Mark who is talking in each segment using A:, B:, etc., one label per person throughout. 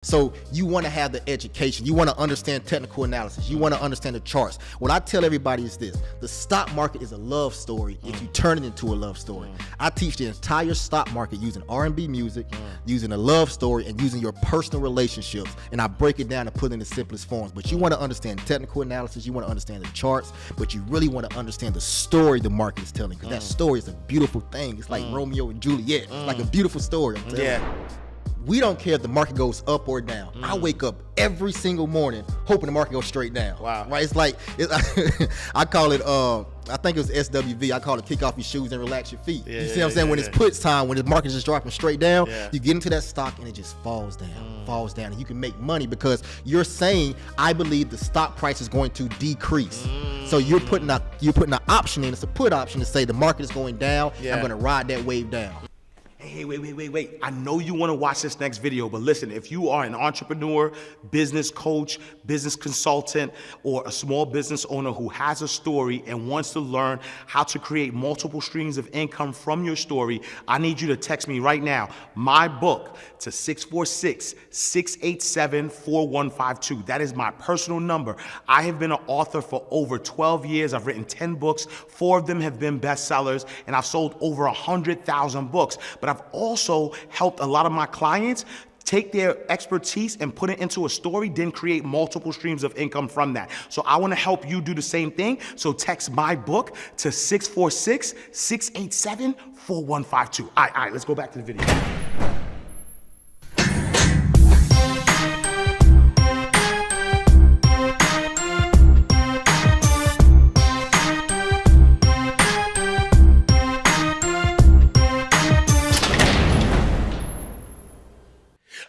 A: So you want to have the education. You want to understand technical analysis. You want to understand the charts. What I tell everybody is this: the stock market is a love story if you turn it into a love story. I teach the entire stock market using R&B music, using a love story, and using your personal relationships. And I break it down and put it in the simplest forms. But you want to understand technical analysis. You want to understand the charts. But you really want to understand the story the market is telling, because that story is a beautiful thing. It's like Romeo and Juliet. It's like a beautiful story. I'm telling you. We don't care if the market goes up or down. I wake up every single morning hoping the market goes straight down.
B: Wow.
A: Right? It's like, I call it, I think it was SWV. I call it kick off your shoes and relax your feet. You see what I'm saying? When it's puts time, when the market's just dropping straight down, you get into that stock and it just falls down, and you can make money because you're saying, I believe the stock price is going to decrease. So you're putting an option in. It's a put option to say the market is going down. I'm going to ride that wave down.
B: Hey, wait. I know you want to watch this next video, but listen, if you are an entrepreneur, business coach, business consultant, or a small business owner who has a story and wants to learn how to create multiple streams of income from your story, I need you to text me right now, my book, to 646-687-4152. That is my personal number. I have been an author for over 12 years. I've written 10 books. 4 of them have been bestsellers, and I've sold over 100,000 books. But I've also helped a lot of my clients take their expertise and put it into a story, then create multiple streams of income from that. So I want to help you do the same thing. So text my book to 646-687-4152. All right, let's go back to the video.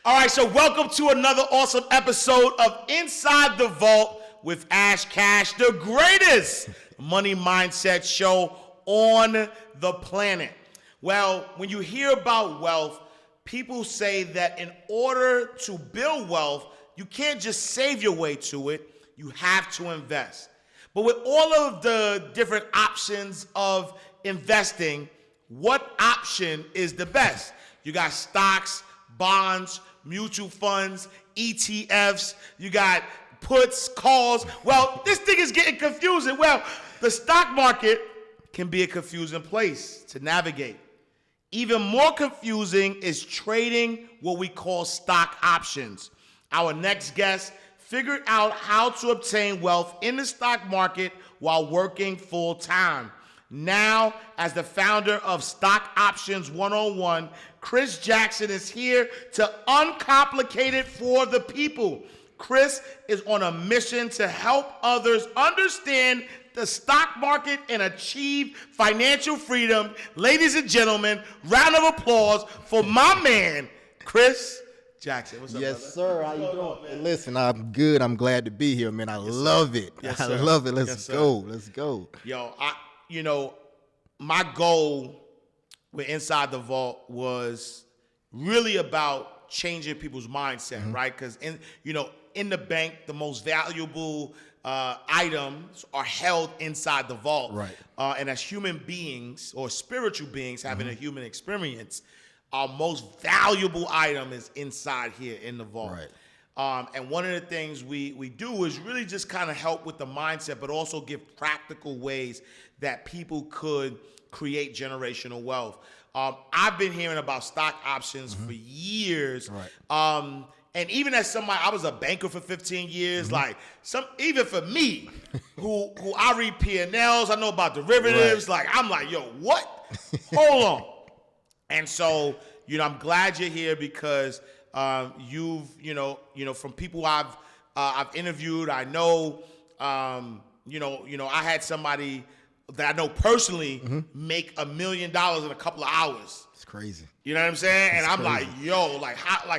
B: All right, so welcome to another awesome episode of Inside the Vault with Ash Cash, the greatest money mindset show on the planet. Well, when you hear about wealth, people say that in order to build wealth, you can't just save your way to it, you have to invest. But with all of the different options of investing, what option is the best? You got stocks, bonds, mutual funds, ETFs, you got puts, calls. Well, this thing is getting confusing. Well, the stock market can be a confusing place to navigate. Even more confusing is trading what we call stock options. Our next guest figured out how to obtain wealth in the stock market while working full time. Now, as the founder of Stock Options 101, Chris Jackson is here to uncomplicate it for the people. Chris is on a mission to help others understand the stock market and achieve financial freedom. Ladies and gentlemen, round of applause for my man, Chris Jackson. What's up,
A: Yes,
B: brother?
A: sir. How you doing? Hey, listen, I'm good. I'm glad to be here, man. I love it.
B: Yes,
A: I
B: sir.
A: love it. Let's
B: Yes, sir.
A: go. Let's go.
B: Yo, my goal with Inside the Vault was really about changing people's mindset, right? Because in the bank, the most valuable items are held inside the vault.
A: Right.
B: And as human beings or spiritual beings having a human experience, our most valuable item is inside here in the vault.
A: Right.
B: And one of the things we do is really just kind of help with the mindset, but also give practical ways that people could create generational wealth. I've been hearing about stock options for years.
A: Right.
B: And even as somebody, I was a banker for 15 years, even for me, who I read P&Ls, I know about derivatives, I'm like, yo, what? Hold on. And so, I'm glad you're here because you've, from people I've interviewed, I know, I had somebody that I know personally make $1 million in a couple of hours.
A: It's crazy.
B: You know what I'm saying? And I'm
A: crazy.
B: like, yo,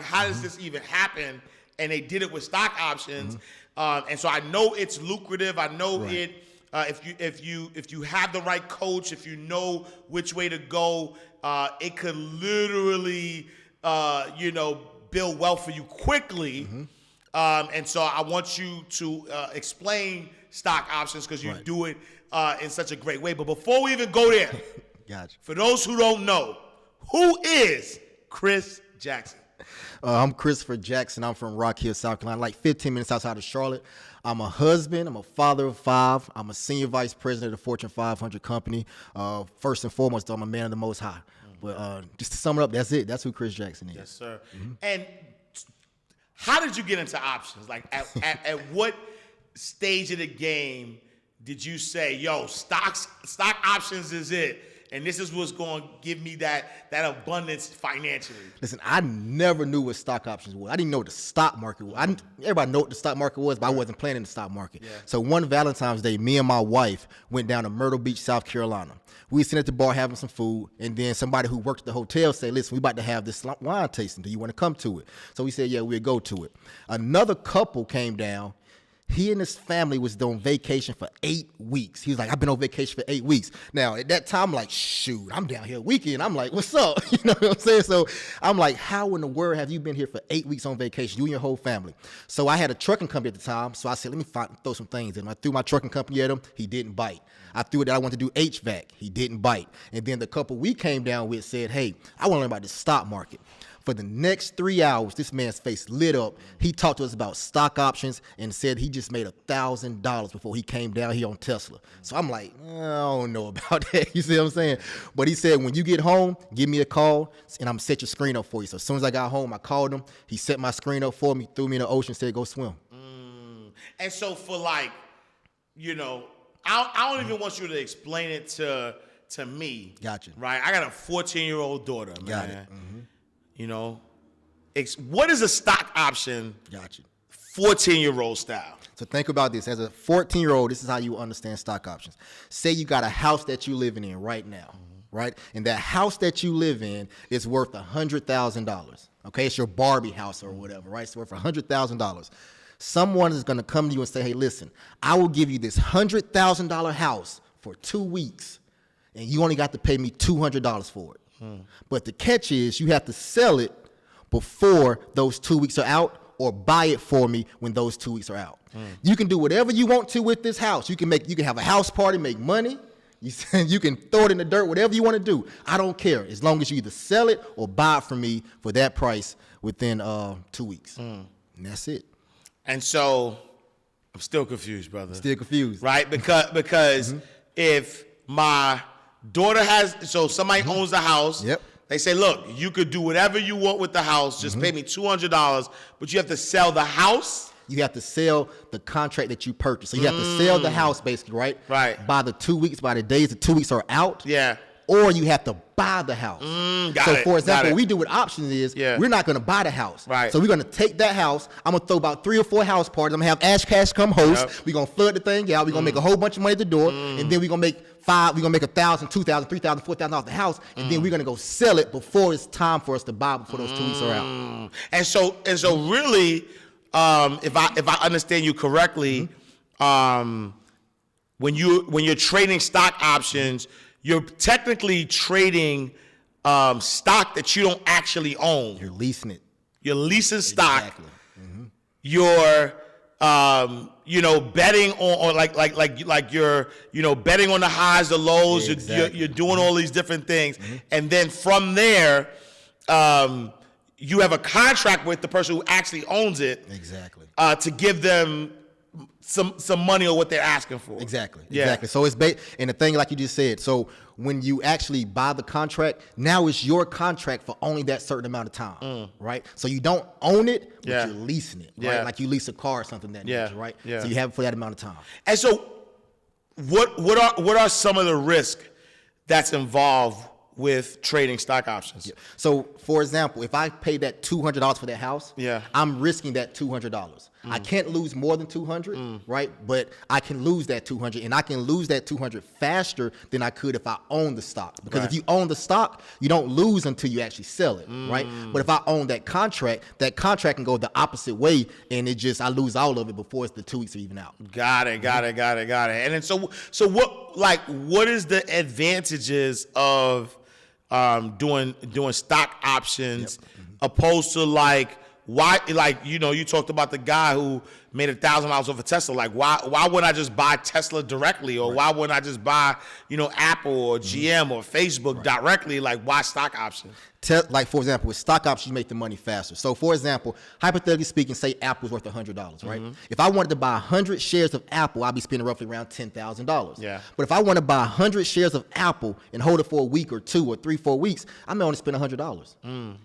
B: how does this even happen? And they did it with stock options. And so I know it's lucrative. I know it. If you have the right coach, if you know which way to go, it could literally, build wealth for you quickly. And so I want you to explain stock options because you do it in such a great way. But before we even go there,
A: Gotcha.
B: for those who don't know, who is Chris Jackson?
A: I'm Christopher Jackson. I'm from Rock Hill, South Carolina, like 15 minutes outside of Charlotte. I'm a husband. I'm a father of 5. I'm a senior vice president of the Fortune 500 company. First and foremost, though, I'm a man of the Most High. But just to sum it up, that's it. That's who Chris Jackson is.
B: Yes, sir. And how did you get into options? Like, at what stage of the game did you say, yo, stock options is it? And this is what's going to give me that abundance financially.
A: Listen, I never knew what stock options was. I didn't know what the stock market was. Everybody know what the stock market was, but I wasn't playing in the stock market. Yeah. So one Valentine's Day, me and my wife went down to Myrtle Beach, South Carolina. We were sitting at the bar having some food, and then somebody who worked at the hotel said, listen, we about to have this wine tasting. Do you want to come to it? So we said, yeah, we'll go to it. Another couple came down. He and his family was on vacation for 8 weeks. He was like, I've been on vacation for 8 weeks. Now, at that time, I'm like, shoot, I'm down here weekend. I'm like, what's up? You know what I'm saying? So I'm like, how in the world have you been here for 8 weeks on vacation, you and your whole family? So I had a trucking company at the time. So I said, let me throw some things in. I threw my trucking company at him. He didn't bite. I threw it that I wanted to do HVAC. He didn't bite. And then the couple we came down with said, hey, I want to learn about the stock market. For the next 3 hours, this man's face lit up. He talked to us about stock options and said he just made $1,000 before he came down here on Tesla. So I'm like, I don't know about that. You see what I'm saying? But he said, when you get home, give me a call, and I'm going to set your screen up for you. So as soon as I got home, I called him. He set my screen up for me, threw me in the ocean, said, go swim.
B: And so for like, you know, I don't even want you to explain it to me.
A: Gotcha.
B: Right? I got a 14-year-old daughter, man.
A: Got it. Mm-hmm.
B: You know, what is a stock option?
A: Gotcha.
B: 14-year-old style.
A: So think about this. As a 14-year-old, this is how you understand stock options. Say you got a house that you're living in right now, right? And that house that you live in is worth $100,000. Okay, it's your Barbie house or whatever, right? It's worth $100,000. Someone is going to come to you and say, hey, listen, I will give you this $100,000 house for 2 weeks, and you only got to pay me $200 for it. But the catch is you have to sell it before those 2 weeks are out, or buy it for me when those 2 weeks are out. You can do whatever you want to with this house. You can have a house party, make money. You can throw it in the dirt, whatever you want to do. I don't care, as long as you either sell it or buy it from me for that price within 2 weeks. And that's it.
B: And so I'm still confused, brother.
A: Still confused.
B: Right? Because if my daughter somebody owns the house.
A: Yep.
B: They say, look, you could do whatever you want with the house. Just pay me $200, but you have to sell the house.
A: You have to sell the contract that you purchased. So you have to sell the house, basically, right?
B: Right.
A: By the 2 weeks, by the days the 2 weeks are out.
B: Yeah.
A: Or you have to buy the house. For example, what we do with options is we're not going to buy the house.
B: Right.
A: So we're going to take that house. I'm going to throw about 3 or 4 house parties. I'm going to have Ash Cash come host. Yep. We're going to flood the thing out. We're going to make a whole bunch of money at the door. And then we're going to make $1,000, $2,000, $3,000, $4,000 off the house. And then we're going to go sell it before it's time for us to buy before those 2 weeks are out.
B: And so really, if I understand you correctly, when you're trading stock options, you're technically trading stock that you don't actually own.
A: You're leasing it.
B: You're leasing stock.
A: Exactly.
B: You're betting on like you're betting on the highs, the lows.
A: Yeah, exactly.
B: You're doing all these different things, and then from there, you have a contract with the person who actually owns it.
A: Exactly.
B: To give them some money on what they're asking for.
A: Exactly.
B: Yeah.
A: Exactly. So it's and the thing, like you just said, so when you actually buy the contract, now it's your contract for only that certain amount of time, right? So you don't own it, but you're leasing it, right? Like you lease a car or something that nature, right?
B: Yeah.
A: So you have it for that amount of time.
B: And so what are some of the risks that's involved with trading stock options?
A: Yeah. So, for example, if I pay that $200 for that house, I'm risking that $200. I can't lose more than $200, right? But I can lose that $200, and I can lose that $200 faster than I could if I own the stock. Because if you own the stock, you don't lose until you actually sell it, right? But if I own that contract can go the opposite way, and I lose all of it before the 2 weeks are even out.
B: Got it. And then so what is the advantages of doing stock options opposed to why, you talked about the guy who made $1,000 off of Tesla. Like, why wouldn't I just buy Tesla directly, or why wouldn't I just buy, Apple or GM or Facebook directly? Like, why stock options?
A: Like, for example, with stock options, you make the money faster. So, for example, hypothetically speaking, say Apple's worth $100, right? If I wanted to buy 100 shares of Apple, I'd be spending roughly around $10,000.
B: Yeah.
A: But if I want to buy 100 shares of Apple and hold it for a week or 2 or 3, 4 weeks, I may only spend $100.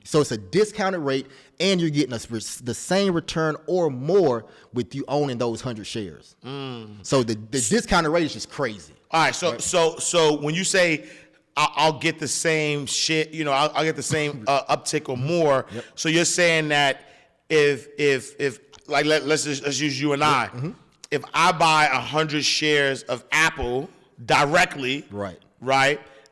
A: So it's a discounted rate, and you're getting the same return or more with you owning those 100 shares. So the discounted rate is just crazy.
B: All right, so when you say I'll get the same shit, I'll get the same uptick or more. Yep. So you're saying that if like let's use you and I, if I buy 100 shares of Apple directly, right,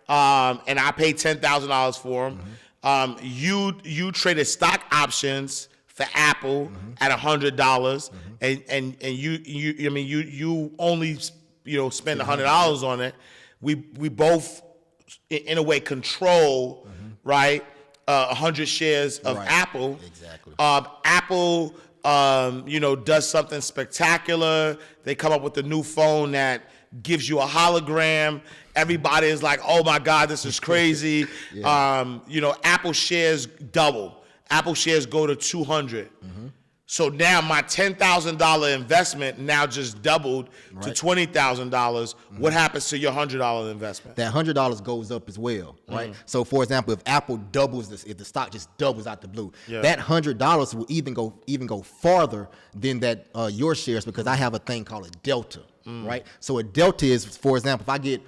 B: and I pay $10,000 for them, you traded stock options for Apple at $100, and you only spend $100 on it. We both, in a way, control, right, 100 shares of Apple. Exactly. Apple, does something spectacular. They come up with a new phone that gives you a hologram. Everybody is like, oh my God, this is crazy. Apple shares double. Apple shares go to 200. So now my $10,000 investment now just doubled to $20,000. What happens to your $100 investment?
A: That $100 goes up as well, right? So, for example, if Apple doubles this, if the stock just doubles out the blue, that $100 will even go farther than that your shares, because I have a thing called a delta, right? So a delta is, for example, if I get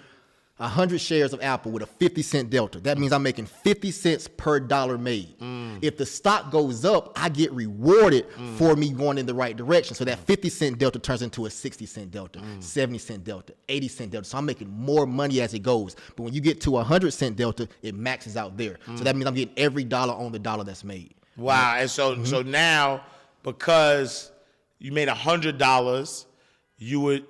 A: 100 shares of Apple with a 50-cent delta, that means I'm making 50 cents per dollar made. If the stock goes up, I get rewarded for me going in the right direction. So that 50-cent delta turns into a 60-cent delta, 70-cent delta, 80-cent delta. So I'm making more money as it goes. But when you get to a 100-cent delta, it maxes out there. So that means I'm getting every dollar on the dollar that's made.
B: Wow. And so now, because you made $100, you would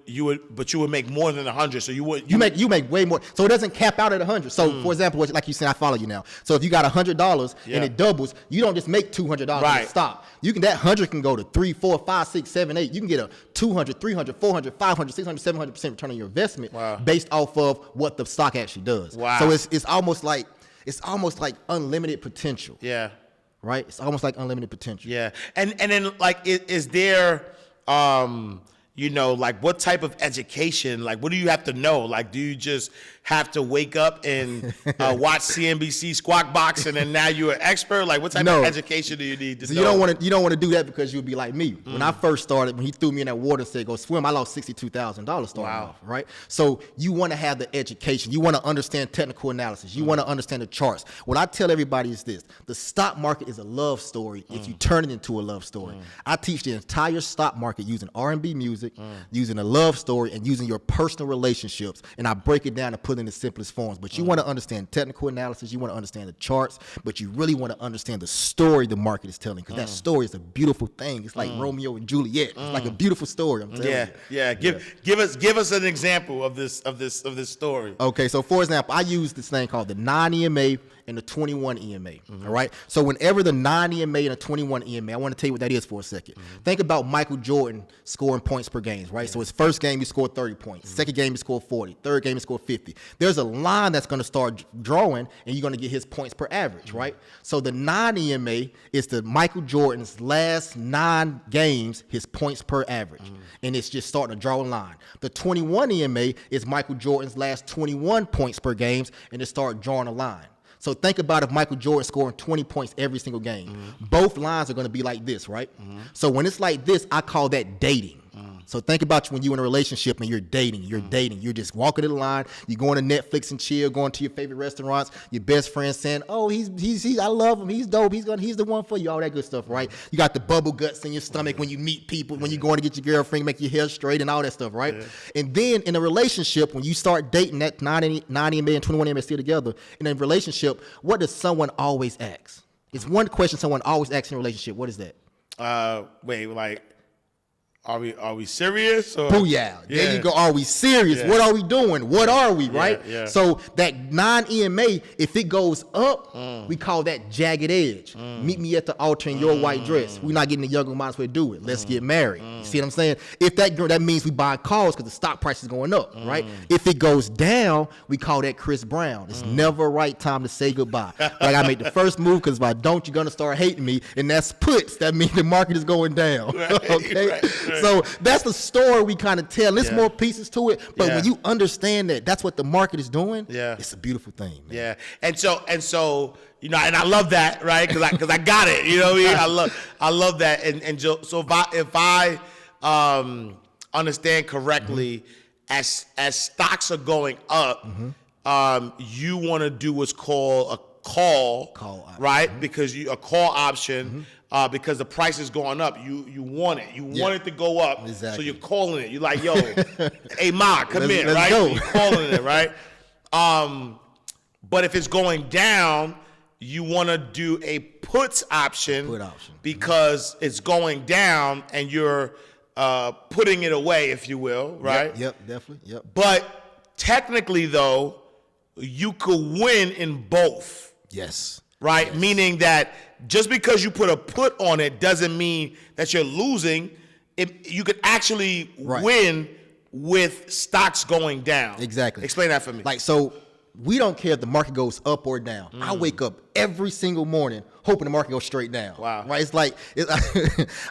B: make more than 100. So you
A: make way more. So it doesn't cap out at 100. So for example, like you said, I follow you now. So if you got $100 and it doubles, you don't just make $200 and stop. You can, that 100 can go to 3, 4, 5, 6, 7, 8. You can get a 200, 300, 400, 500, 600, 700% return on your investment based off of what the stock actually does. Wow. So it's almost like unlimited potential.
B: Yeah.
A: Right? It's almost like unlimited potential.
B: Yeah. And then, like, is there like, what type of education, like, what do you have to know? Like, do you just have to wake up and watch CNBC Squawk Box and then now you're an expert? Like, what type of education do you need to know?
A: You don't want to do that, because you'll be like me. When I first started, when he threw me in that water and said, go swim, I lost $62,000 starting off, right? So you want to have the education. You want to understand technical analysis. You want to understand the charts. What I tell everybody is this: the stock market is a love story if you turn it into a love story. I teach the entire stock market using R&B music, using a love story, and using your personal relationships. And I break it down and put it in the simplest forms. But you want to understand technical analysis, you want to understand the charts, but you really want to understand the story the market is telling, because that story is a beautiful thing. It's like Romeo and Juliet. It's like a beautiful story. I'm telling you.
B: Yeah. Give us an example of this story.
A: Okay, so for example, I use this thing called the 9 EMA and the 21 EMA. All right. So whenever the 9 EMA and the 21 EMA, I want to tell you what that is for a second. Think about Michael Jordan scoring points per game, right? So his first game he scored 30 points, second game he scored 40, third game he scored 50. There's a line that's going to start drawing, and you're going to get his points per average, right? So the 9 EMA is the Michael Jordan's last 9 games, his points per average, and it's just starting to draw a line. The 21 EMA is Michael Jordan's last 21 points per games, and it starts drawing a line. So think about if Michael Jordan scoring 20 points every single game. Both lines are going to be like this, right? So when it's like this, I call that dating. So think about when you're in a relationship and you're dating. You're just walking to the line. You're going to Netflix and chill, going to your favorite restaurants. Your best friend saying, "Oh, he's I love him. He's dope. He's the one for you." All that good stuff, right? You got the bubble guts in your stomach when you meet people, when you're going to get your girlfriend, make your hair straight, and all that stuff, right? And then in a relationship, when you start dating, that 9 EMA and 21 EMA still together. In a relationship, what does someone always ask? It's one question someone always asks in a relationship. What is that?
B: Are we serious? Or?
A: Booyah. There you go. Are we serious?
B: Yeah.
A: What are we doing? What are we, right?
B: Yeah.
A: So that non-EMA, if it goes up, we call that jagged edge. Meet me at the altar in your white dress. We're not getting the younger, might as well do it. Let's get married. You see what I'm saying? If that means we buying calls because the stock price is going up, right? If it goes down, we call that Chris Brown. It's never right time to say goodbye. Like I made the first move because if I don't, you're going to start hating me. And that's puts. That means the market is going down. Okay?
B: Right.
A: So that's the story we kind of tell. There's more pieces to it, but
B: Yeah.
A: when you understand that that's what the market is doing,
B: Yeah.
A: it's a beautiful thing, man.
B: Yeah, and so you know, and I love that, right? Because I got it. You know what I mean? I love that, and so if I understand correctly, as stocks are going up, you want to do what's called a call
A: option.
B: right? Because a call option. Because the price is going up, you want it. You want it to go up,
A: Exactly.
B: so you're calling it. You're like, yo, hey Ma, come
A: Let's
B: in, right?
A: go.
B: You're calling it, right? But if it's going down, you want to do a puts option, because it's going down and you're putting it away, if you will, right?
A: Yep, definitely. Yep.
B: But technically, though, you could win in both.
A: Yes.
B: Right?
A: Yes.
B: Meaning that just because you put a put on it doesn't mean that you're losing. You could actually win with stocks going down.
A: Exactly.
B: Explain that for me.
A: Like, so we don't care if the market goes up or down. I wake up every single morning hoping the market goes straight down.
B: Wow.
A: Right? It's like,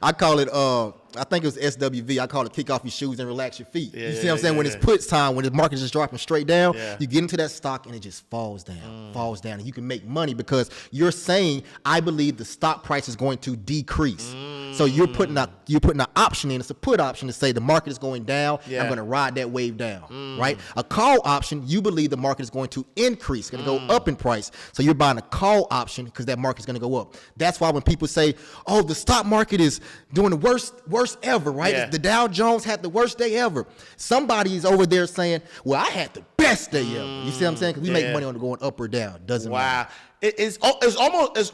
A: I call it, I think it was SWV. I call it kick off your shoes and relax your feet. You see what I'm saying? When it's puts time, when the market is just dropping straight down, you get into that stock and it just falls down, and you can make money because you're saying, I believe the stock price is going to decrease. So you're putting an option in. It's a put option to say the market is going down. I'm going to ride that wave down, right? A call option, you believe the market is going to increase, going to go up in price. So you're buying a call option because that market is going to go up. That's why when people say, "Oh, the stock market is doing the worst ever," right?
B: Yeah.
A: The Dow Jones had the worst day ever. Somebody's over there saying, "Well, I had the best day ever." You see what I'm saying? Because we make money on it going up or down. Doesn't matter.
B: Wow. It's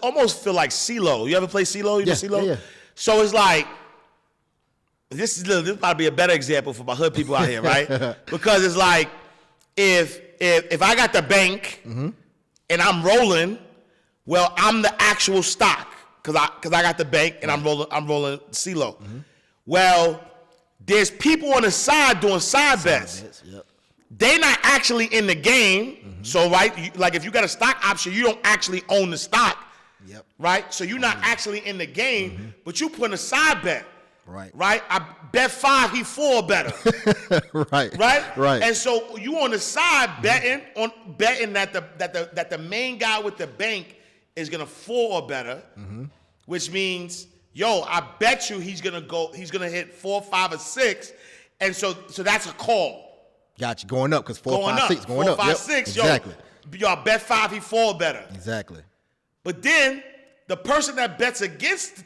B: almost feel like CeeLo. You ever play CeeLo? You know CeeLo?
A: Yeah.
B: So it's like, this might be a better example for my hood people out here, right? Because it's like, if I got the bank and I'm rolling, well, I'm the actual stock because I got the bank and I'm rolling CeeLo. Well, there's people on the side doing side bets.
A: Yep.
B: They're not actually in the game. So, right, like if you got a stock option, you don't actually own the stock.
A: Yep.
B: Right? So you're not actually in the game, but you put a side bet.
A: Right.
B: Right? I bet 5, he 4 better.
A: Right.
B: Right? And so you on the side betting that the main guy with the bank is gonna 4 or better, which means, yo, I bet you he's gonna hit 4, 5, or 6. And so that's a call.
A: Got you. Going up because 4, 5, 6 going up.
B: 4, 5,
A: Yep.
B: 6,
A: Exactly.
B: Yo, I bet 5, he 4 better.
A: Exactly.
B: But then the person that bets against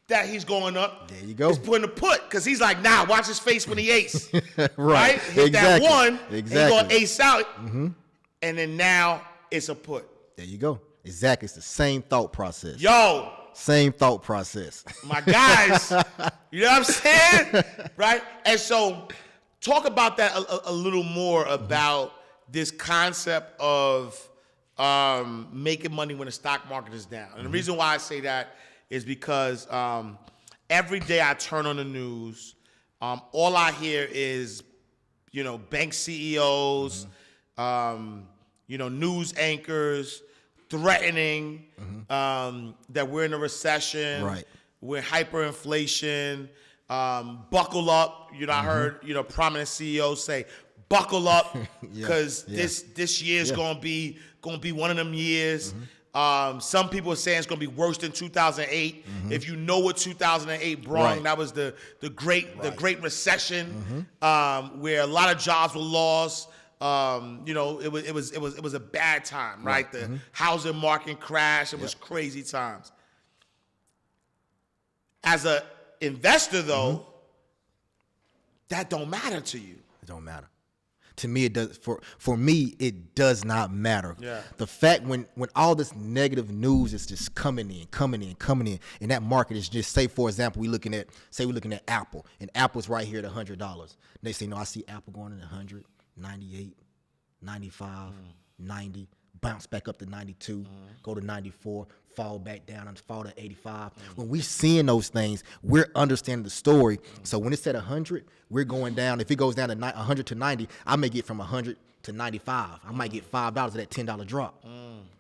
B: that he's going up,
A: there you go,
B: is putting a put because he's like, nah, watch his face when he ace.
A: Right.
B: Hit that one,
A: Exactly.
B: and he's going to ace out, and then now it's a put.
A: There you go. Exactly. It's the same thought process.
B: Yo.
A: Same thought process.
B: My guys, you know what I'm saying? Right? And so talk about that a little more about this concept of making money when the stock market is down. And the reason why I say that is because every day I turn on the news, all I hear is, bank CEOs, news anchors threatening that we're in a recession,
A: Right.
B: we're hyperinflation, buckle up. I heard prominent CEOs say, buckle up because this year's gonna be one of them years. Some people are saying it's gonna be worse than 2008. If you know what 2008 brought, that was the Great Recession, where a lot of jobs were lost. It was a bad time, right? The housing market crashed. It was crazy times. As a investor, though, that don't matter to you.
A: It don't matter. To me, it does. For me, it does not matter.
B: Yeah.
A: The fact when all this negative news is just coming in, and that market is just, say for example, we're looking at Apple, and Apple's right here at $100. They say, no, I see Apple going in 100, 98, 95, 90. Bounce back up to 92, go to 94, fall back down and fall to 85. When we're seeing those things, we're understanding the story. So when it's at 100, we're going down. If it goes down to 100 to 90, I may get from 100 to 95. I might get $5 of that $10 drop.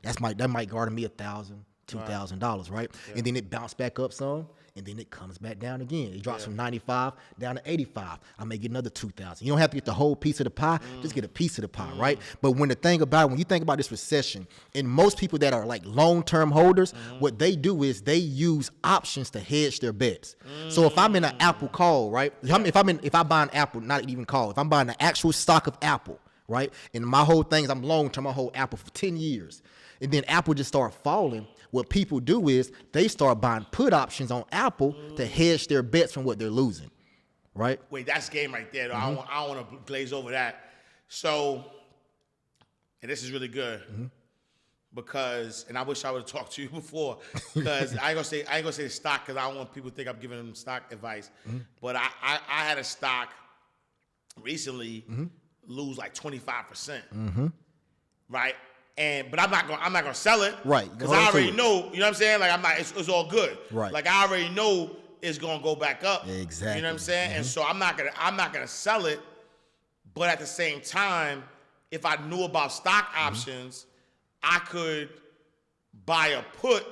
A: That might garner me $1,000, $2,000, right? Yeah. And then it bounced back up some, and then it comes back down again. It drops from 95 down to 85. I may get another 2,000. You don't have to get the whole piece of the pie. Just get a piece of the pie, right? But when you think about this recession, and most people that are like long-term holders, what they do is they use options to hedge their bets. So if I'm in an Apple call, right? If I buy an Apple, not even call, if I'm buying the actual stock of Apple, right? And my whole thing is I'm long-term, I hold Apple for 10 years. And then Apple just start falling. What people do is they start buying put options on Apple to hedge their bets from what they're losing, right?
B: Wait, that's game right there. Though. I don't want to glaze over that. So, and this is really good because, and I wish I would have talked to you before because I ain't gonna say stock because I don't want people to think I'm giving them stock advice. But I had a stock recently lose like 25%, right? But I'm not gonna sell it,
A: right?
B: Because I already know, you know what I'm saying. Like it's all good,
A: right?
B: Like I already know it's gonna go back up,
A: exactly.
B: You know what I'm saying? And so I'm not gonna sell it. But at the same time, if I knew about stock options, I could buy a put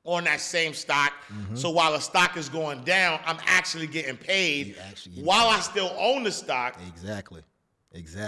B: on that same stock. So while the stock is going down, I'm actually getting paid while I still own the stock.
A: Exactly.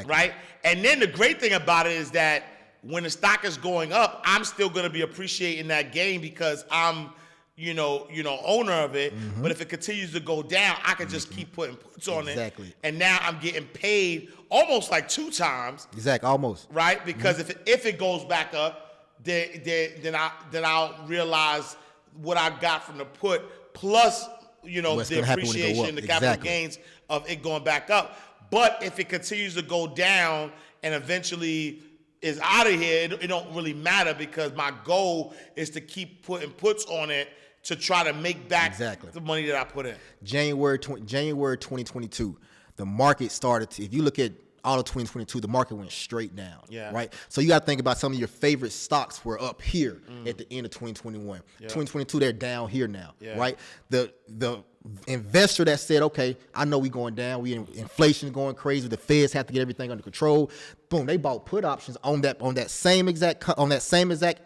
B: Right? And then the great thing about it is that when the stock is going up, I'm still going to be appreciating that gain because I'm, owner of it. But if it continues to go down, I can just keep putting puts on it. And now I'm getting paid almost like 2 times.
A: Exactly, almost.
B: Right? Because if it goes back up, then I'll realize what I got from the put plus, the appreciation, the capital gains of it going back up. But if it continues to go down and eventually is out of here, it don't really matter because my goal is to keep putting puts on it to try to make back the money that I put in.
A: January 2022, the market started to, if you look at all of 2022, the market went straight down, right? So you got to think about some of your favorite stocks were up here at the end of 2021. 2022, they're down here now, right? The investor that said, okay, I know we going down, inflation is going crazy, the feds have to get everything under control. Boom, they bought put options on that same exact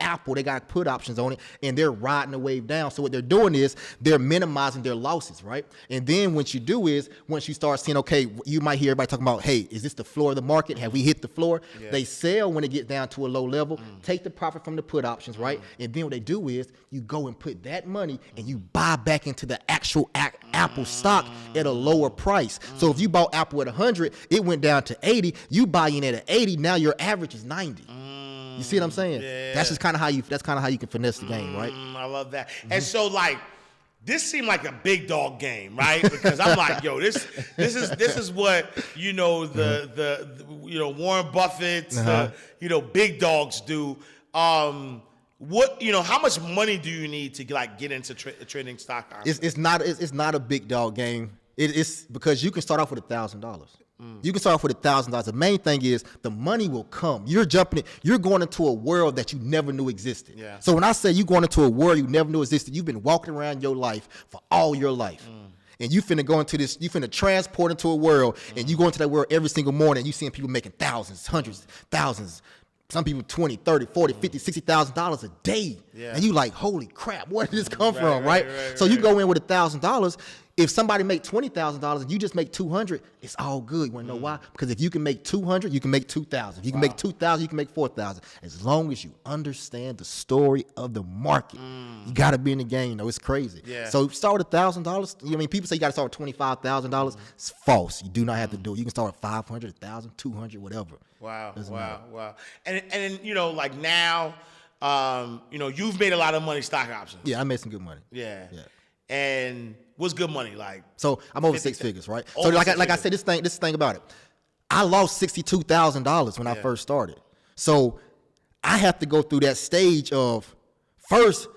A: Apple. They got put options on it, and they're riding the wave down. So what they're doing is they're minimizing their losses, right? And then what you do is once you start seeing, okay, you might hear everybody talking about, hey, is this the floor of the market? Have we hit the floor? They sell when it gets down to a low level, take the profit from the put options, right? And then what they do is you go and put that money and you buy back into the actual Apple stock at a lower price. So if you bought Apple at 100, it went down to 80. You buy in at 80. Now your average is 90. You see what I'm saying?
B: Yeah.
A: That's kind of how you can finesse the game, right?
B: I love that. And so like this seemed like a big dog game, right? Because I'm like, yo, this is what the Warren Buffett's the big dogs do. How much money do you need to get into trading stock options?
A: It's not a big dog game. It's because you can start off with $1,000. You can start off with $1,000. The main thing is the money will come. You're going into a world that you never knew existed.
B: Yeah.
A: So when I say you're going into a world you never knew existed, you've been walking around your life for all your life. And you finna transport into a world, and you go into that world every single morning, and you seeing people making thousands, hundreds, thousands, some people 20, 30, 40, 50, $60,000 a day. Yeah. And you like, holy crap, where did this come from, right? So you go in with $1,000. If somebody make $20,000 and you just make $200, it's all good. You want to know why? Because if you can make $200, you can make $2,000. If you can make $2,000, you can make $4,000. As long as you understand the story of the market, you got to be in the game. Though it's crazy. Yeah. So start with $1,000. People say you got to start with $25,000. It's false. You do not have to do it. You can start with $500, $1,000, $200, whatever.
B: Wow. And like now, you've made a lot of money stock options.
A: Yeah, I made some good money.
B: Yeah. And what's good money like?
A: So I'm over 6 figures, right? So like I said, this thing about it. I lost $62,000 when I first started. So I have to go through that stage of first,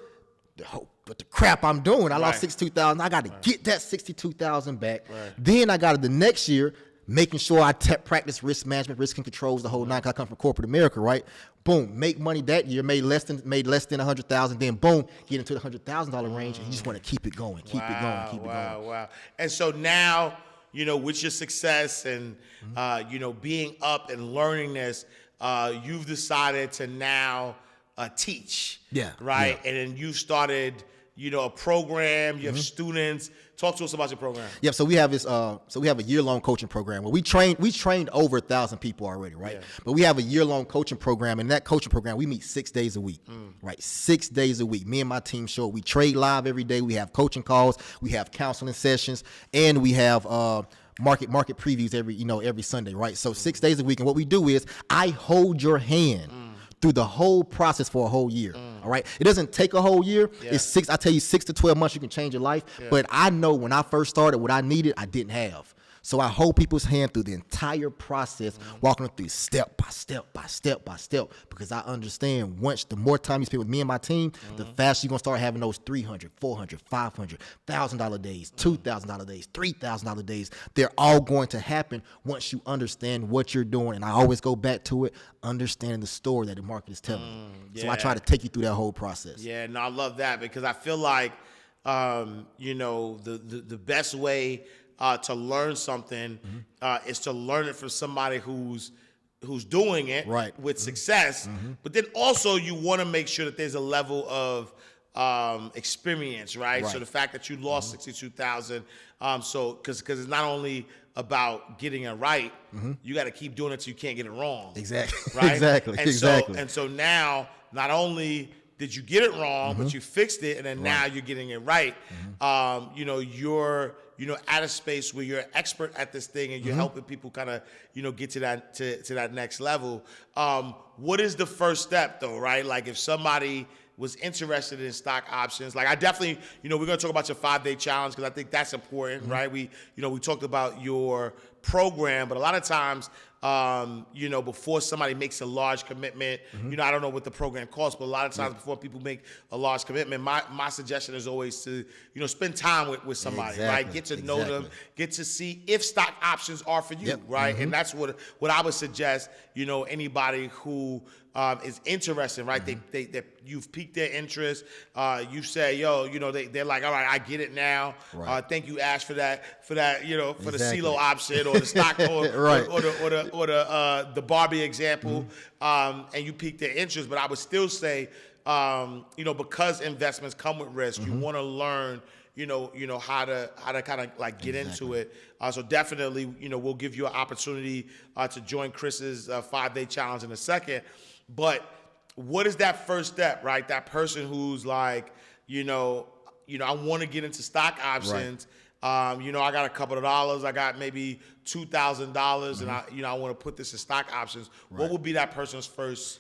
A: but the crap I'm doing, I lost 62,000. I got to get that 62,000 back. Right. Then I got to the next year making sure I practice risk management, risk and controls, the whole nine. 'Cause I come from corporate America, right? Boom, make money that year, made less than 100,000. Then boom, get into the $100,000 range, and you just want to keep it going, keep it going.
B: Wow. And so now, with your success and being up and learning this, you've decided to now teach.
A: Yeah.
B: Right.
A: Yeah.
B: And then you started, a program. You have students. Talk to us about your program.
A: Yeah, so we have this. So we have a year-long coaching program where we trained over 1,000 people already, right? Yeah. But we have a year-long coaching program, and that coaching program we meet 6 days a week, right? 6 days a week. Me and my team show we trade live every day. We have coaching calls, we have counseling sessions, and we have market previews every Sunday, right? So 6 days a week, and what we do is I hold your hand through the whole process for a whole year. All right. It doesn't take a whole year. Yeah. It's 6 to 12 months you can change your life. Yeah. But I know when I first started, what I needed, I didn't have. So I hold people's hand through the entire process, walking them through step by step, because I understand the more time you spend with me and my team, the faster you're going to start having those $300, $400, $500, $1,000 days, $2,000 days, $3,000 days. They're all going to happen once you understand what you're doing. And I always go back to it, understanding the story that the market is telling you. Yeah. So I try to take you through that whole process.
B: Yeah, no, I love that because I feel like, the best way to learn something is to learn it from somebody who's doing it with success. But then also you want to make sure that there's a level of experience, right? So the fact that you lost 62,000, so because it's not only about getting it right, you got to keep doing it so you can't get it wrong.
A: Exactly.
B: Right.
A: Exactly.
B: And so now not only did you get it wrong, but you fixed it, and then now you're getting it right. You're at a space where you're an expert at this thing, and you're helping people kind of get to that next level. What is the first step though, right? Like if somebody was interested in stock options, like I definitely, we're gonna talk about your 5-day challenge because I think that's important, right? We talked about your program, but a lot of times, before somebody makes a large commitment, I don't know what the program costs, but a lot of times before people make a large commitment, my suggestion is always to, spend time with somebody, right? Get to know them, get to see if stock options are for you, right? And that's what I would suggest, anybody who is interested, right? They you've piqued their interest. You say, they're like, all right, I get it now. Right. Thank you, Ash, for that, for the CeeLo option or the stock or the Barbie example. And you piqued their interest, but I would still say, because investments come with risk, you want to learn, how to kind of like get into it. So definitely, we'll give you an opportunity to join Chris's 5-day challenge in a second. But what is that first step, right? That person who's like, I want to get into stock options. Right. I got a couple of dollars. I got maybe $2,000, and I want to put this in stock options. Right. What would be that person's first,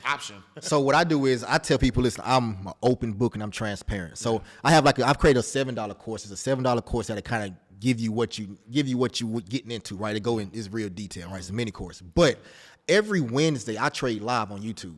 B: option?
A: So what I do is I tell people, listen, I'm an open book and I'm transparent. So I've created a $7 course. It's a $7 course that kind of give you what you getting into, right? It's real detail, right? It's a mini course, but every Wednesday, I trade live on YouTube.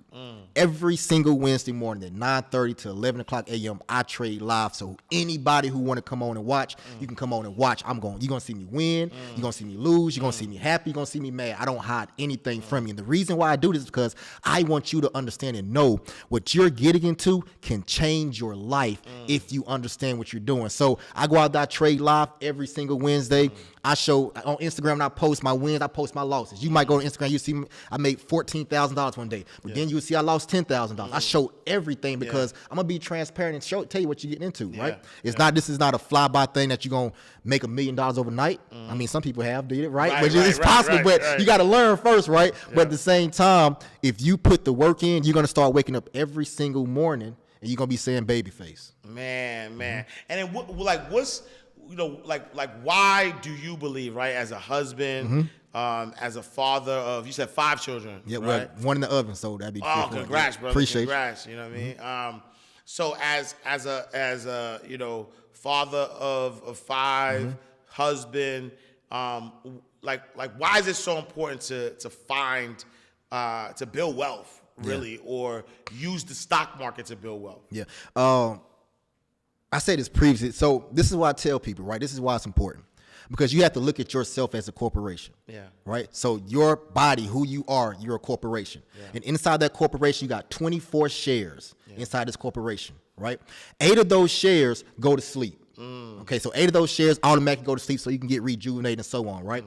A: Every single Wednesday morning at 9:30 to 11 o'clock a.m., I trade live. So anybody who want to come on and watch, you can come on and watch. You're going to see me win. You're going to see me lose. You're going to see me happy. You're going to see me mad. I don't hide anything from you. And the reason why I do this is because I want you to understand and know what you're getting into can change your life if you understand what you're doing. So I go out there, I trade live every single Wednesday. I show on Instagram, and I post my wins, I post my losses. You might go to Instagram, you see me, I made $14,000 one day, but then you see I lost $10,000. I show everything because I'm gonna be transparent and tell you what you're getting into, right? This is not a fly-by thing that you're gonna make $1 million overnight. I mean, some people have did it, right? But it's possible, but you gotta learn first, right? But at the same time, if you put the work in, you're gonna start waking up every single morning and you're gonna be saying babyface.
B: Man. And then what's why do you believe, right, as a husband, as a father of, you said 5 children,
A: yeah,
B: right?
A: Well, one in the oven, so that'd be
B: congrats, brother.
A: Appreciate
B: congrats, you know what I mean? So as a father of 5, husband, why is it so important to find to build wealth, really, or use the stock market to build wealth?
A: Yeah. I said this previously. So this is why I tell people, right? This is why it's important. Because you have to look at yourself as a corporation. Yeah. Right? So your body, who you are, you're a corporation. Yeah. And inside that corporation, you got 24 shares inside this corporation, right? 8 of those shares go to sleep. Okay, so 8 of those shares automatically go to sleep so you can get rejuvenated and so on, right?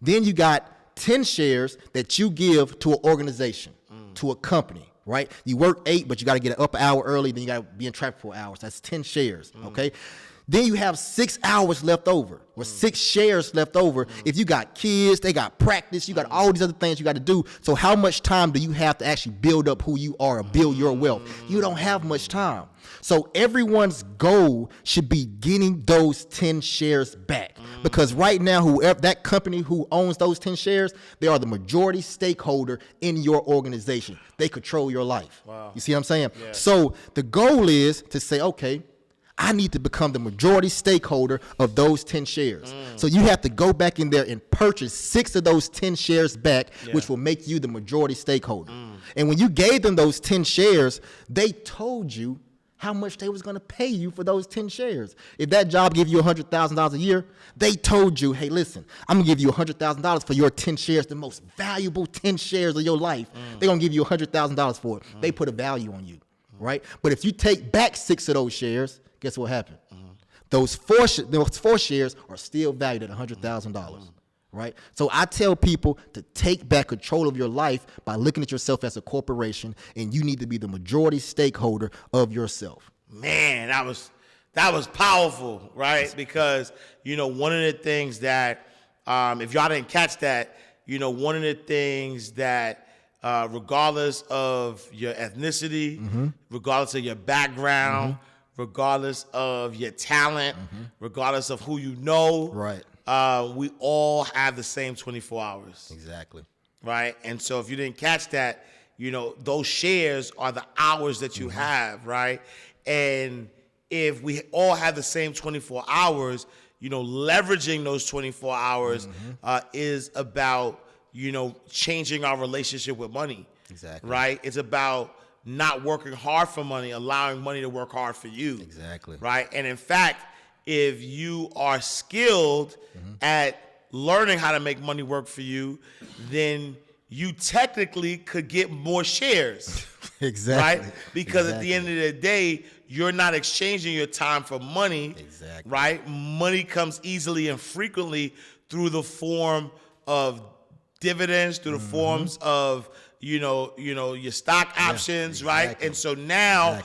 A: Then you got 10 shares that you give to an organization, to a company, right? You work 8, but you got to get up an hour early, then you got to be in traffic for hours. That's 10 shares, okay? Then you have 6 hours left over, or 6 shares left over. If you got kids, they got practice, you got all these other things you got to do. So how much time do you have to actually build up who you are or build your wealth? You don't have much time. So everyone's goal should be getting those 10 shares back. Because right now, whoever that company who owns those 10 shares, they are the majority stakeholder in your organization. They control your life. Wow. You see what I'm saying? Yeah. So the goal is to say, okay, I need to become the majority stakeholder of those 10 shares. So you have to go back in there and purchase 6 of those 10 shares back, which will make you the majority stakeholder. And when you gave them those 10 shares, they told you how much they was going to pay you for those 10 shares. If that job gave you $100,000 a year, they told you, hey, listen, I'm going to give you $100,000 for your 10 shares, the most valuable 10 shares of your life. They're going to give you $100,000 for it. They put a value on you, right? But if you take back 6 of those shares, guess what happened? Those four shares are still valued at $100,000, right? So I tell people to take back control of your life by looking at yourself as a corporation, and you need to be the majority stakeholder of yourself.
B: Man, that was powerful, right? Because, one of the things that, if y'all didn't catch that, one of the things that, regardless of your ethnicity, regardless of your background, regardless of your talent, regardless of who you know,
A: right?
B: We all have the same 24 hours.
A: Exactly.
B: Right? And so if you didn't catch that, those shares are the hours that you have, right? And if we all have the same 24 hours, leveraging those 24 hours is about, changing our relationship with money.
A: Exactly.
B: Right? It's about not working hard for money, allowing money to work hard for you.
A: Exactly.
B: Right? And in fact, if you are skilled at learning how to make money work for you, then you technically could get more shares.
A: Exactly.
B: Right? Because at the end of the day, you're not exchanging your time for money.
A: Exactly.
B: Right? Money comes easily and frequently through the form of dividends, through the forms of your stock options, exactly. Right? And so now,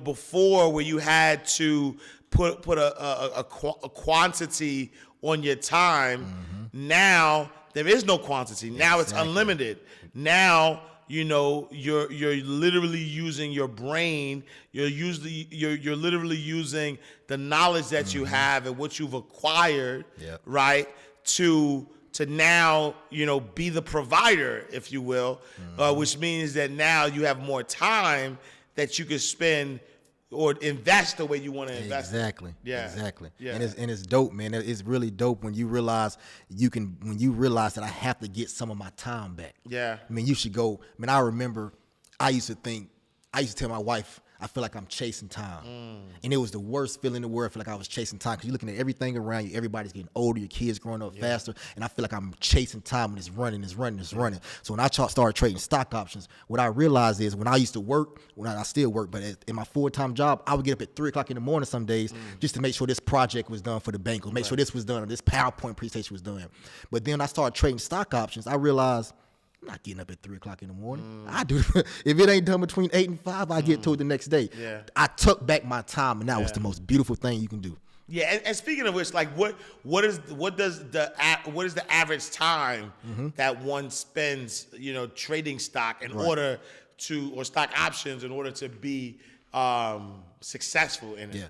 B: before where you had to put a quantity on your time, now there is no quantity. Now it's unlimited. Now, you're literally using your brain. You're literally using the knowledge that you have and what you've acquired, right? To now, be the provider, if you will, which means that now you have more time that you can spend or invest the way you want to invest.
A: Exactly.
B: Yeah.
A: Exactly.
B: Yeah.
A: And it's dope, man. It's really dope when you realize that I have to get some of my time back.
B: Yeah.
A: I mean, you should go. I mean, I remember I used to tell my wife, I feel like I'm chasing time. And it was the worst feeling in the world. I feel like I was chasing time because you're looking at everything around you. Everybody's getting older. Your kids growing up faster. And I feel like I'm chasing time and it's running. So when I started trading stock options, what I realized is when I used to work, I still work, but in my full-time job, I would get up at 3 o'clock in the morning some days just to make sure this project was done for the bank or make sure this was done or this PowerPoint presentation was done. But then I started trading stock options. I realized I'm not getting up at 3 o'clock in the morning. I do. If it ain't done between 8 and 5, I get to it the next day.
B: Yeah.
A: I took back my time, and that was the most beautiful thing you can do.
B: Yeah, and speaking of which, like, what is the average time that one spends, trading stock in order to, or stock options in order to be successful in it?
A: Yeah.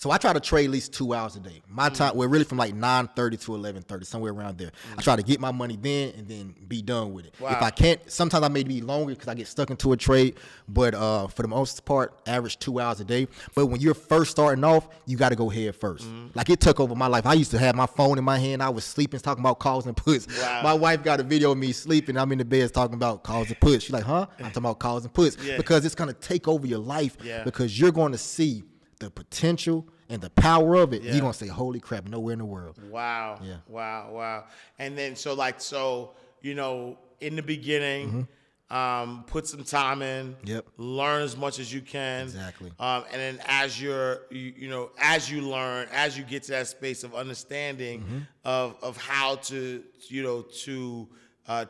A: So I try to trade at least 2 hours a day. My time, we're really from like 9:30 to 11:30, somewhere around there. I try to get my money then and then be done with it.
B: Wow.
A: If I can't, sometimes I may be longer because I get stuck into a trade. But for the most part, average 2 hours a day. But when you're first starting off, you got to go head first. Like it took over my life. I used to have my phone in my hand. I was sleeping, talking about calls and puts.
B: Wow.
A: My wife got a video of me sleeping. I'm in the bed talking about calls and puts. She's like, huh? I'm talking about calls and puts.
B: Yeah.
A: Because it's going to take over your life.
B: Yeah.
A: Because you're going to see the potential and the power of it.
B: Yeah.
A: You're going to say, holy crap, nowhere in the world.
B: Wow.
A: Yeah.
B: Wow. And then in the beginning, put some time in.
A: Yep.
B: Learn as much as you can.
A: Exactly.
B: And then as as you learn, as you get to that space of understanding of how to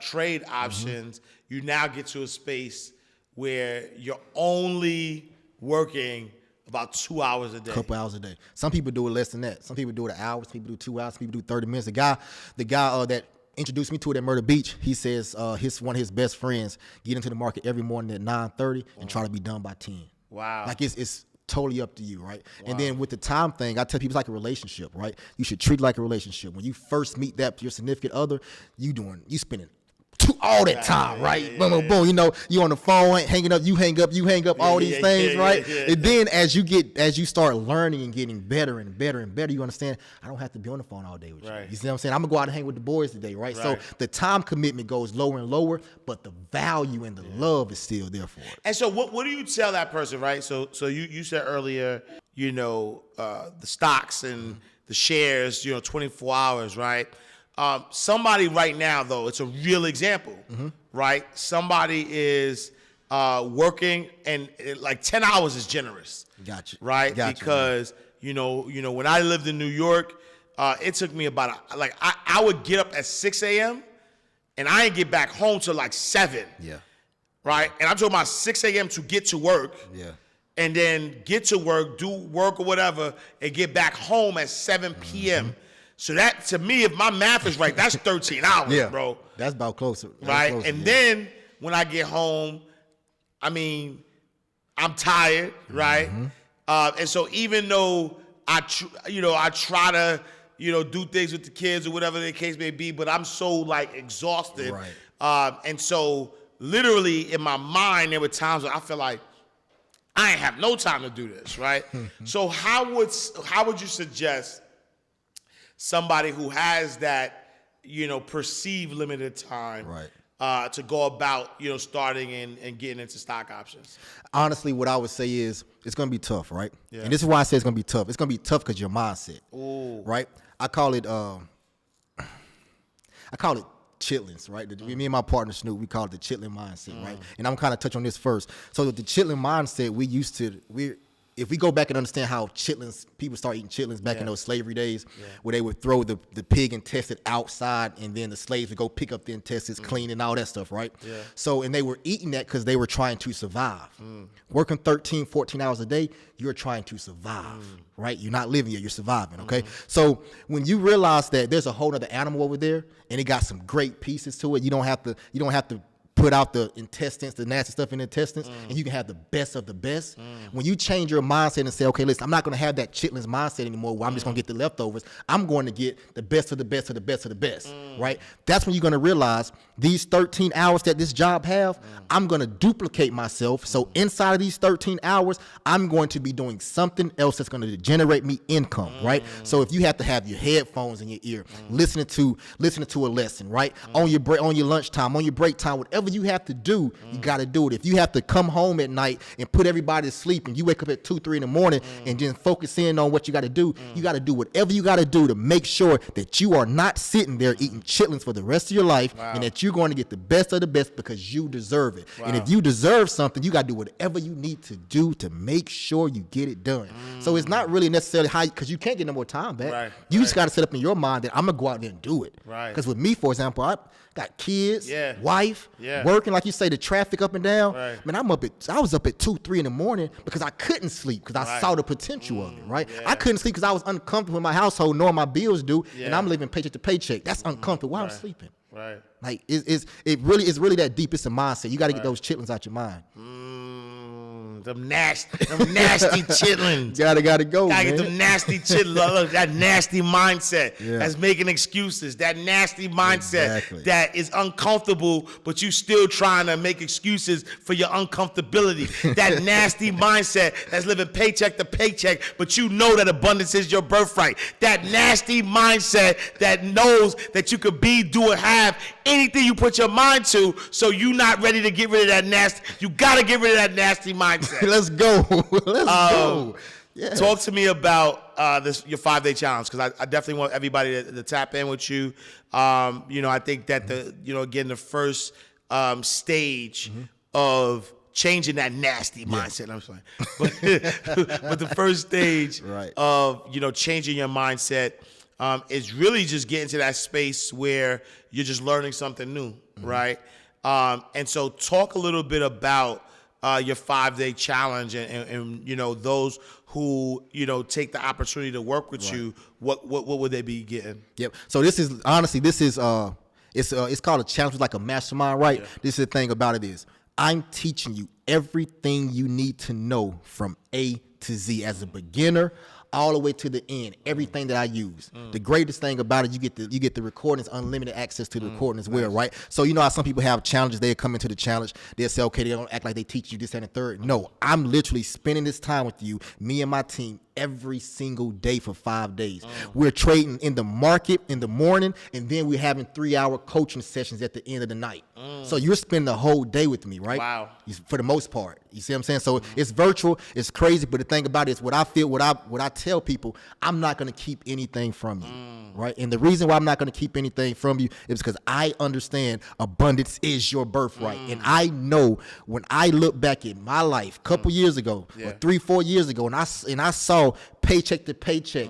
B: trade options, you now get to a space where you're only working about 2 hours a day.
A: Couple hours a day. Some people do it less than that. Some people do it an hour. Some people do 2 hours. Some people do 30 minutes. The guy that introduced me to it at Myrtle Beach, he says one of his best friends get into the market every morning at 9:30 and try to be done by 10.
B: Wow.
A: Like it's totally up to you, right? Wow. And then with the time thing, I tell people it's like a relationship, right? You should treat it like a relationship. When you first meet your significant other, you spending all that time, right? Boom, boom, boom. You on the phone, hanging up, you hang up, all these things, right? And then as you start learning and getting better and better and better, you understand, I don't have to be on the phone all day with you. You see what I'm saying? I'm gonna go out and hang with the boys today, right? So the time commitment goes lower and lower, but the value and the love is still there for it.
B: And so what do you tell that person, right? So you said earlier, the stocks and the shares, 24 hours, right? Somebody right now, though, it's a real example, right? Somebody is working, and like 10 hours is generous.
A: Gotcha.
B: Right?
A: Gotcha,
B: because, when I lived in New York, it took me about, I would get up at 6 a.m., and I didn't get back home till like 7.
A: Yeah.
B: Right? And I'm talking about 6 a.m. to get to work.
A: Yeah.
B: And then get to work, do work or whatever, and get back home at 7 p.m., So that, to me, if my math is right, that's 13 hours, bro.
A: That's about closer.
B: Right?
A: Closer,
B: and then when I get home, I'm tired, right? And so even though I try to, do things with the kids or whatever the case may be, but I'm so exhausted.
A: Right.
B: And so literally in my mind, there were times where I feel like I ain't have no time to do this, right? So how would you suggest somebody who has that, perceived limited time,
A: right,
B: to go about, starting and getting into stock options?
A: Honestly, what I would say is it's going to be tough, right?
B: Yeah.
A: And this is why I say it's going to be tough. It's going to be tough because your mindset, right? I call it chitlins, right? Me and my partner Snoop, we call it the chitlin mindset, right? And I'm kind of touch on this first. So the chitlin mindset, if we go back and understand how people start eating chitlins back in those slavery days, where they would throw the pig intestine outside, and then the slaves would go pick up the intestines, clean, and all that stuff, right? Yeah. So, and they were eating that because they were trying to survive. Working 13, 14 hours a day, you're trying to survive, right? You're not living yet, you're surviving, okay? So when you realize that there's a whole other animal over there, and it got some great pieces to it, you don't have to put out the intestines, the nasty stuff in the intestines, and you can have the best of the best. When you change your mindset and say, okay, listen, I'm not going to have that chitlins mindset anymore where I'm just going to get the leftovers. I'm going to get the best of the best of the best of the best, right? That's when you're going to realize these 13 hours that this job have, I'm going to duplicate myself. So inside of these 13 hours, I'm going to be doing something else that's going to generate me income, right? So if you have to have your headphones in your ear, listening to a lesson, right? On your lunchtime, on your break time, whatever you have to do, you got to do it. If you have to come home at night and put everybody to sleep, and you wake up at 2, 3 in the morning and then focus in on what you got to do, you got to do whatever you got to do to make sure that you are not sitting there eating chitlins for the rest of your life, and that you're going to get the best of the best because you deserve it. And if you deserve something, you got to do whatever you need to do to make sure you get it done. So it's not really necessarily because you can't get no more time back. You just got to set up in your mind that I'm going to go out there and do it. Because with me, for example, I got kids, wife, working, like you say, the traffic up and down. Man, I was up at 2, 3 in the morning because I couldn't sleep because I saw the potential of it, right? I couldn't sleep because I was uncomfortable in my household knowing my bills due, and I'm living paycheck to paycheck. That's uncomfortable. Why I'm sleeping? Like it really is that deep. It's a mindset. You got to get those chitlins out your mind.
B: chitlins, them nasty chitlins.
A: Gotta go,
B: Gotta
A: man.
B: get them nasty chitlins. Look, that nasty mindset that's making excuses. That nasty mindset that is uncomfortable, but you still trying to make excuses for your uncomfortability. That nasty mindset that's living paycheck to paycheck, but you know that abundance is your birthright. That nasty mindset that knows that you could be, do, or have anything you put your mind to, so you not ready to get rid of that nasty. You gotta get rid of that nasty mindset.
A: Let's go. Let's go. Yes.
B: Talk to me about your 5-day challenge, because I definitely want everybody to tap in with you. I think that again, the first stage of changing that nasty mindset. I'm sorry, but the first stage of changing your mindset is really just getting to that space where you're just learning something new, right? And so talk a little bit about your 5-day challenge and those who take the opportunity to work with you. What would they be getting?
A: Yep. So this is it's called a challenge. It's like a mastermind, right? Yeah. This is the thing about it is I'm teaching you everything you need to know from A to Z as a beginner, all the way to the end, everything that I use. The greatest thing about it, you get the recordings, unlimited access to the recording as well, right? So how some people have challenges, they come into the challenge, they'll say, okay, they don't act like they teach you this and the third. No, I'm literally spending this time with you, me and my team, every single day for 5 days. We're trading in the market in the morning, and then we're having 3-hour coaching sessions at the end of the night. So you're spending the whole day with me, right?
B: Wow.
A: For the most part. You see what I'm saying? So it's virtual, it's crazy, but the thing about it is what I tell people, I'm not gonna keep anything from you. Right? And the reason why I'm not gonna keep anything from you is because I understand abundance is your birthright. And I know when I look back at my life a couple years ago, or 3-4 years ago, and I saw paycheck to paycheck,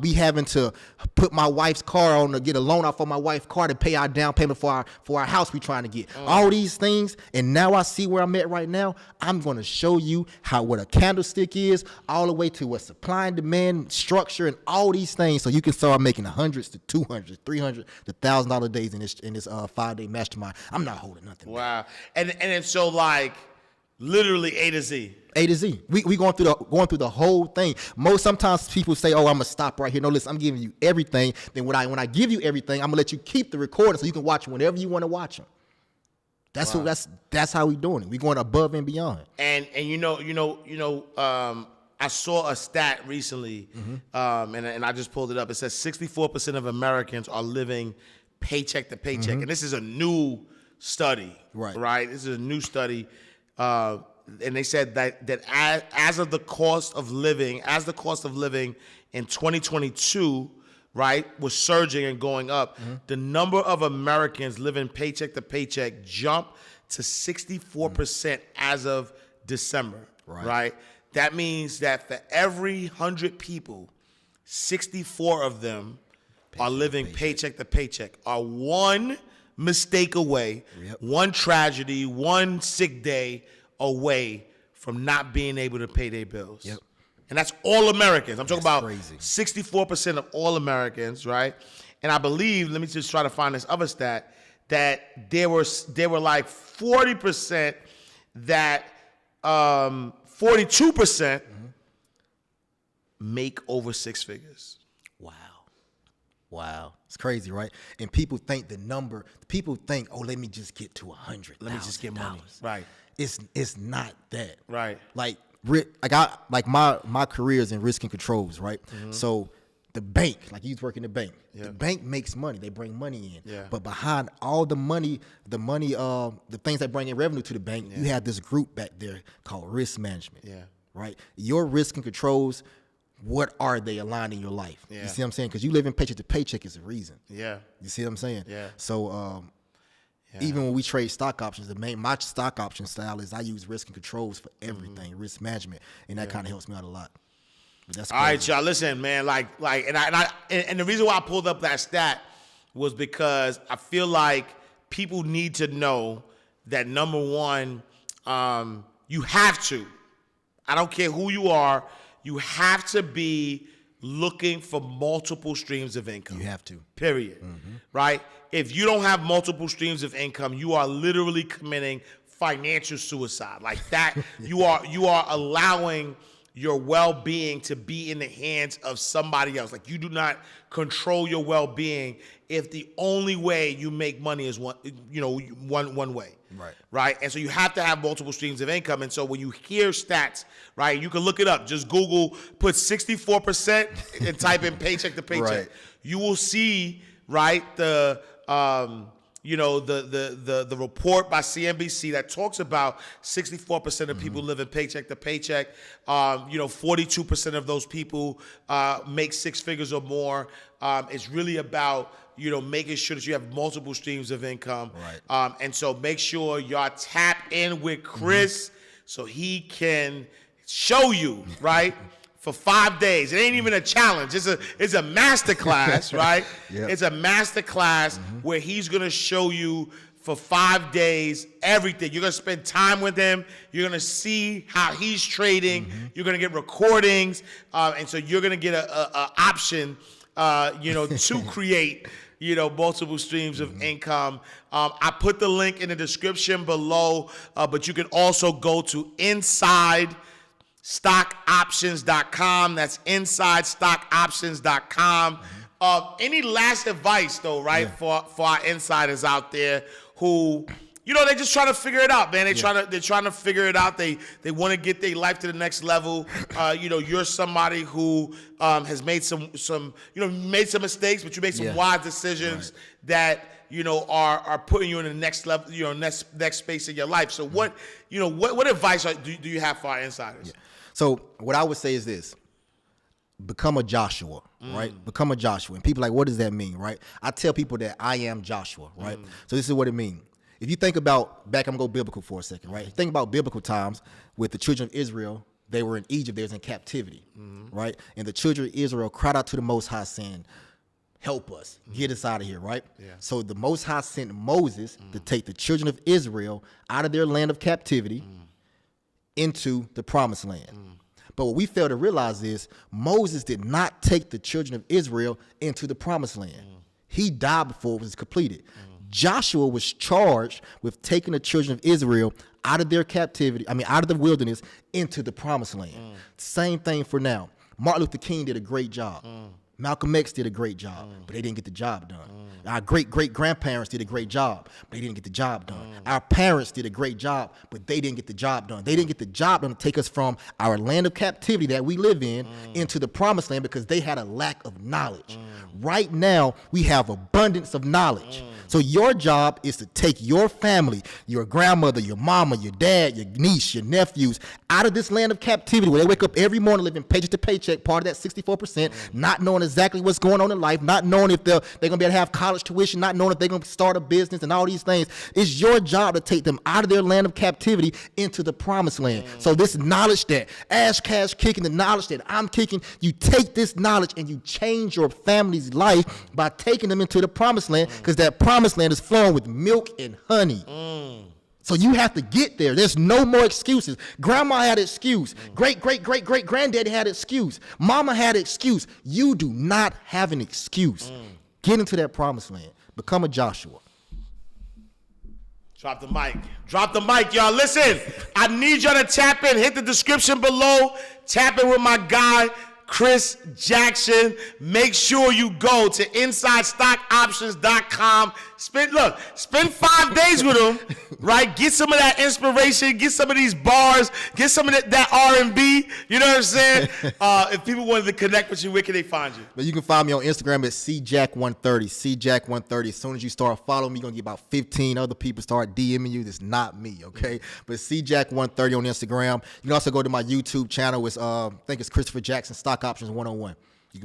A: we having to put my wife's car on to get a loan out for my wife's car to pay our down payment for our house we trying to get. All these things, and now I see where I'm at right now. I'm going to show you what a candlestick is, all the way to what supply and demand structure and all these things, so you can start making $100s to $200s, $300 to $1,000 days in this 5-day mastermind. I'm not holding nothing back.
B: Wow. And so like literally A to Z.
A: A to Z. We going through the whole thing. Sometimes people say, "Oh, I'm gonna stop right here." No, listen, I'm giving you everything. Then when I give you everything, I'm gonna let you keep the recording so you can watch whenever you want to watch them. That's how we doing it. We going above and beyond.
B: And I saw a stat recently, and I just pulled it up. It says 64% of Americans are living paycheck to paycheck, and this is a new study, right? This is a new study. And they said that as the cost of living in 2022, right, was surging and going up, the number of Americans living paycheck to paycheck jumped to 64% as of December, right? That means that for every 100 people, 64 of them are living paycheck to paycheck, are one mistake away, one tragedy, one sick day away from not being able to pay their bills. And that's all Americans. I'm talking about crazy. 64% of all Americans, right? And I believe, let me just try to find this other stat, that there were like 40% that 42% make over 6 figures.
A: Wow. It's crazy, right? And people think oh, let me just get to 100.
B: Let me just get money. Right.
A: It's not that.
B: Right.
A: Like my career is in risk and controls, right? So the bank, like you work in the bank, the bank makes money. They bring money in. But behind all the money, the things that bring in revenue to the bank, you have this group back there called risk management. Right? Your risk and controls, what are they aligned in your life? You see what I'm saying? Because you live in paycheck to paycheck is a reason. You see what I'm saying? So even when we trade stock options, my stock option style is I use risk and controls for everything, risk management, and that kind of helps me out a lot. But that's crazy.
B: All right, y'all. Listen, man. And the reason why I pulled up that stat was because I feel like people need to know that, number one, you have to. I don't care who you are. You have to be looking for multiple streams of income.
A: You have to.
B: Period. Right? If you don't have multiple streams of income, you are literally committing financial suicide. Like that, you are allowing your well-being to be in the hands of somebody else. Like you do not control your well-being if the only way you make money is one way. Right. And so you have to have multiple streams of income. And so when you hear stats, right, you can look it up. Just Google, put 64% and type in paycheck to paycheck.
A: Right.
B: You will see, right, the report by CNBC that talks about 64% of people living paycheck to paycheck. 42% of those people make six figures or more. It's really about making sure that you have multiple streams of income.
A: Right.
B: And so make sure y'all tap in with Chris so he can show you, right? For 5 days. It ain't even a challenge. It's a master class, right?
A: Yep.
B: It's a master class where he's going to show you for 5 days everything. You're going to spend time with him. You're going to see how he's trading. You're going to get recordings. And so you're going to get a option, to create, multiple streams of income. I put the link in the description below, but you can also go to InsideStockOptions.com. That's InsideStockOptions.com. Any last advice, though, right, for our insiders out there who, they're just trying to figure it out, man. They're trying to figure it out. They want to get their life to the next level. You're somebody who has made some made some mistakes, but you made some wise decisions that are putting you in the next level, next space in your life. So what advice do you have for our insiders?
A: Yeah. So what I would say is this: become a Joshua, right? Become a Joshua. And people are like, what does that mean, right? I tell people that I am Joshua, right? So this is what it means. If you think about, I'm gonna go biblical for a second, right? Think about biblical times with the children of Israel. They were in Egypt, they was in captivity, right? And the children of Israel cried out to the Most High saying, help us, get us out of here, right?
B: Yeah.
A: So the Most High sent Moses to take the children of Israel out of their land of captivity into the promised land. But what we fail to realize is Moses did not take the children of Israel into the promised land. He died before it was completed. Joshua was charged with taking the children of Israel out of their captivity, out of the wilderness into the promised land. Same thing for now. Martin Luther King did a great job. Malcolm X did a great job, but they didn't get the job done. Our great-great-grandparents did a great job, but they didn't get the job done. Our parents did a great job, but they didn't get the job done. They didn't get the job done to take us from our land of captivity that we live in into the promised land because they had a lack of knowledge. Right now, we have abundance of knowledge. So your job is to take your family, your grandmother, your mama, your dad, your niece, your nephews, out of this land of captivity where they wake up every morning living paycheck to paycheck, part of that 64%, not knowing exactly what's going on in life, not knowing if they're going to be able to have college tuition, not knowing if they're going to start a business and all these things. It's your job to take them out of their land of captivity into the promised land. So this knowledge that Ash Cash kicking, the knowledge that I'm kicking, you take this knowledge and you change your family's life by taking them into the promised land, because that promised land is flowing with milk and honey. So you have to get there. There's no more excuses. Grandma had an excuse. Great-great-great-great-granddaddy had an excuse. Mama had an excuse. You do not have an excuse. Get into that promised land. Become a Joshua.
B: Drop the mic. Drop the mic, y'all. Listen, I need y'all to tap in. Hit the description below. Tap in with my guy, Chris Jackson. Make sure you go to InsideStockOptions.com. Spend 5 days with him, right? Get some of that inspiration. Get some of these bars. Get some of that R&B. You know what I'm saying? If people wanted to connect with you, where can they find you?
A: But you can find me on Instagram at CJack130. CJack130. As soon as you start following me, you're going to get about 15 other people start DMing you. That's not me, okay? But CJack130 on Instagram. You can also go to my YouTube channel. It's, I think it's Christopher Jackson Stock Options 101.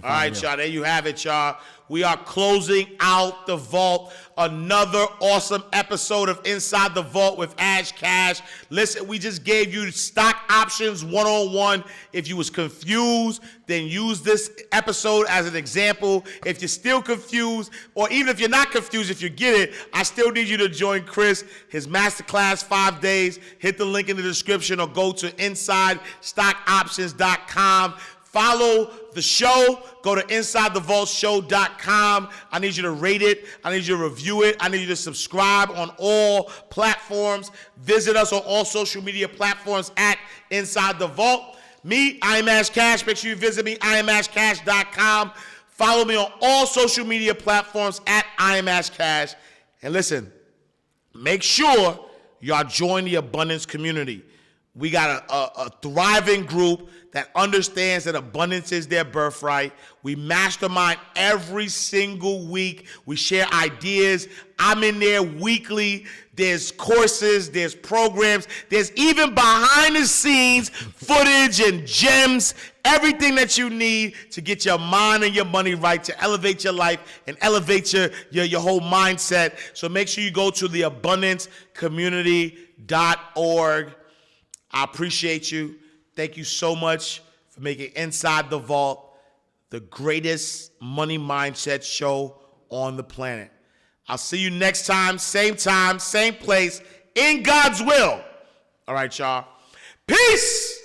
B: All right, y'all. There you have it, y'all. We are closing out the vault. Another awesome episode of Inside the Vault with Ash Cash. Listen, we just gave you Stock Options 101. If you was confused, then use this episode as an example. If you're still confused, or even if you're not confused, if you get it, I still need you to join Chris, his masterclass 5 days. Hit the link in the description or go to InsideStockOptions.com. Follow the show. Go to InsideTheVaultShow.com. I need you to rate it. I need you to review it. I need you to subscribe on all platforms. Visit us on all social media platforms at Inside the Vault. Me, I am Ash Cash. Make sure you visit me, IamAshCash.com. Follow me on all social media platforms at I am Ash Cash. And listen, make sure y'all join the abundance community. We got a thriving group that understands that abundance is their birthright. We mastermind every single week. We share ideas. I'm in there weekly. There's courses, there's programs, there's even behind the scenes footage and gems, everything that you need to get your mind and your money right, to elevate your life and elevate your whole mindset. So make sure you go to theabundancecommunity.org. I appreciate you. Thank you so much for making Inside the Vault the greatest money mindset show on the planet. I'll see you next time, same place, in God's will. All right, y'all. Peace.